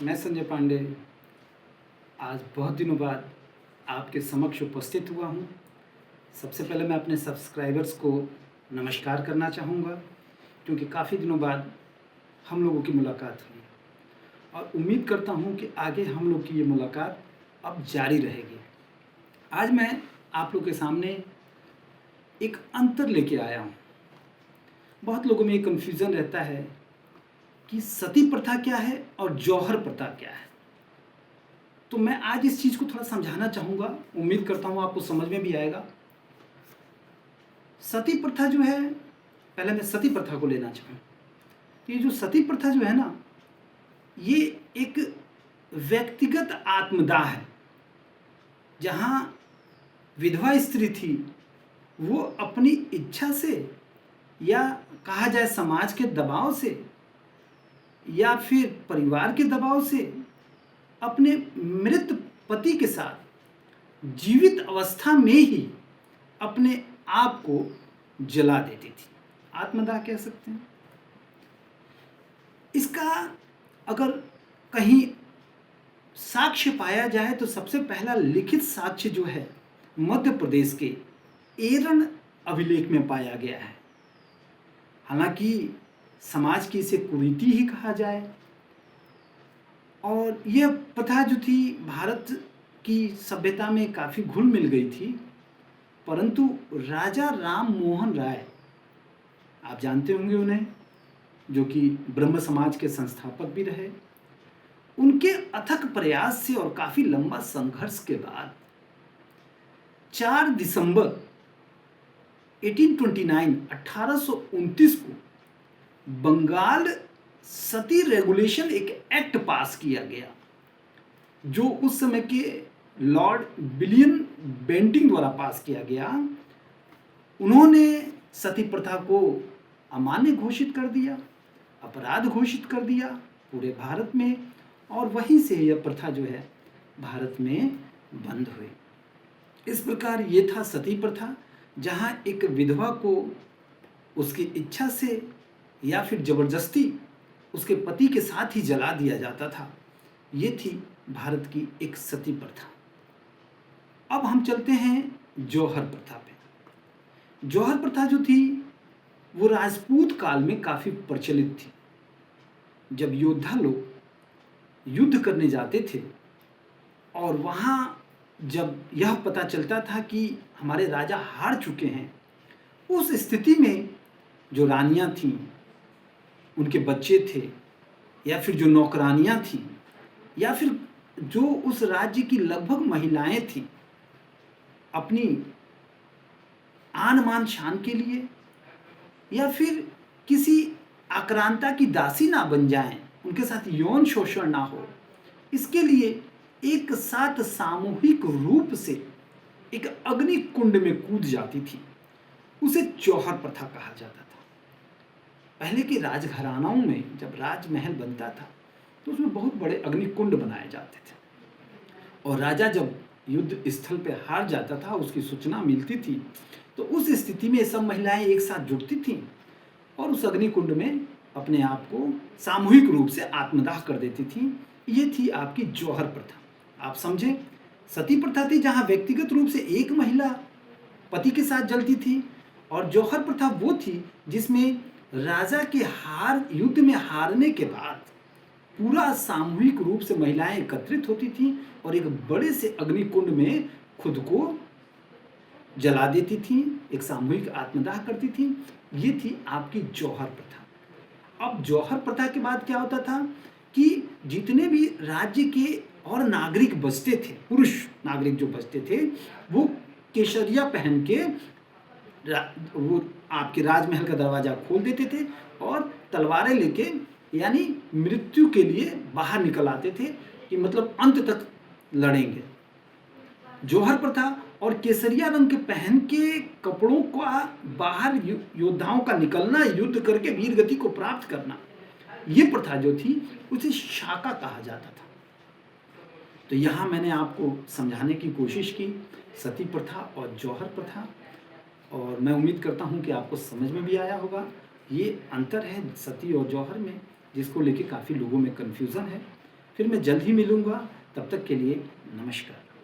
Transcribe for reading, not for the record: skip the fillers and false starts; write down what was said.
मैं संजय पांडे आज बहुत दिनों बाद आपके समक्ष उपस्थित हुआ हूँ। सबसे पहले मैं अपने सब्सक्राइबर्स को नमस्कार करना चाहूँगा, क्योंकि काफ़ी दिनों बाद हम लोगों की मुलाकात हुई और उम्मीद करता हूँ कि आगे हम लोग की ये मुलाकात अब जारी रहेगी। आज मैं आप लोग के सामने एक अंतर लेके आया हूँ। बहुत लोगों में ये कन्फ्यूज़न रहता है कि सती प्रथा क्या है और जौहर प्रथा क्या है। तो मैं आज इस चीज़ को थोड़ा समझाना चाहूँगा, उम्मीद करता हूँ आपको समझ में भी आएगा। सती प्रथा जो है, पहले मैं सती प्रथा को लेना चाहूँ। ये जो सती प्रथा जो है ना, ये एक व्यक्तिगत आत्मदाह है, जहाँ विधवा स्त्री थी वो अपनी इच्छा से या कहा जाए समाज के दबाव से या फिर परिवार के दबाव से अपने मृत पति के साथ जीवित अवस्था में ही अपने आप को जला देती थी। आत्मदाह कह सकते हैं इसका। अगर कहीं साक्ष्य पाया जाए तो सबसे पहला लिखित साक्ष्य जो है मध्य प्रदेश के एरन अभिलेख में पाया गया है। हालांकि समाज की इसे कुरीति ही कहा जाए, और यह प्रथा जो थी भारत की सभ्यता में काफ़ी घुल मिल गई थी। परंतु राजा राम मोहन राय, आप जानते होंगे उन्हें, जो कि ब्रह्म समाज के संस्थापक भी रहे, उनके अथक प्रयास से और काफ़ी लंबा संघर्ष के बाद 4 दिसंबर 1829 को बंगाल सती रेगुलेशन एक एक्ट पास किया गया, जो उस समय के लॉर्ड विलियम बेंटिंग द्वारा पास किया गया। उन्होंने सती प्रथा को अमान्य घोषित कर दिया, अपराध घोषित कर दिया पूरे भारत में, और वहीं से यह प्रथा जो है भारत में बंद हुई। इस प्रकार ये था सती प्रथा, जहाँ एक विधवा को उसकी इच्छा से या फिर जबरदस्ती उसके पति के साथ ही जला दिया जाता था। ये थी भारत की एक सती प्रथा। अब हम चलते हैं जौहर प्रथा पे। जौहर प्रथा जो थी वो राजपूत काल में काफ़ी प्रचलित थी। जब योद्धा लोग युद्ध करने जाते थे और वहाँ जब यह पता चलता था कि हमारे राजा हार चुके हैं, उस स्थिति में जो रानियाँ थीं, उनके बच्चे थे, या फिर जो नौकरानियाँ थीं, या फिर जो उस राज्य की लगभग महिलाएं थीं, अपनी आन मान शान के लिए या फिर किसी आक्रांता की दासी ना बन जाएं, उनके साथ यौन शोषण ना हो, इसके लिए एक साथ सामूहिक रूप से एक अग्नि कुंड में कूद जाती थी। उसे जौहर प्रथा कहा जाता था। पहले के राजघरानाओं में जब राजमहल बनता था तो उसमें बहुत बड़े अग्निकुंड बनाए जाते थे, और राजा जब युद्ध स्थल पे हार जाता था, उसकी सूचना मिलती थी, तो उस स्थिति में सब महिलाएं एक साथ जुटती थीं और उस अग्निकुंड में अपने आप को सामूहिक रूप से आत्मदाह कर देती थीं। ये थी आपकी जौहर प्रथा। आप समझे, सती प्रथा थी जहाँ व्यक्तिगत रूप से एक महिला पति के साथ जलती थी, और जौहर प्रथा वो थी जिसमें राजा के युद्ध में हारने के बाद पूरा सामूहिक रूप से महिलाएं एकत्रित होती थीं और एक बड़े से अग्निकुंड में खुद को जला देती थीं, एक सामूहिक आत्मदाह करती थीं। ये थी आपकी जौहर प्रथा। अब जौहर प्रथा के बाद क्या होता था कि जितने भी राज्य के और नागरिक बचते थे, पुरुष नागरिक जो बचते थे, वो केसरिया पहन के वो आपके राजमहल का दरवाजा खोल देते थे और तलवारें लेके, यानी मृत्यु के लिए बाहर निकल आते थे कि मतलब अंत तक लड़ेंगे। जौहर प्रथा और केसरिया रंग के पहन के कपड़ों का बाहर योद्धाओं का निकलना, युद्ध करके वीर गति को प्राप्त करना, ये प्रथा जो थी उसे शाका कहा जाता था। तो यहाँ मैंने आपको समझाने की कोशिश की सती प्रथा और जौहर प्रथा, और मैं उम्मीद करता हूँ कि आपको समझ में भी आया होगा। ये अंतर है सती और जौहर में, जिसको लेके काफ़ी लोगों में कन्फ्यूज़न है। फिर मैं जल्द ही मिलूँगा, तब तक के लिए नमस्कार।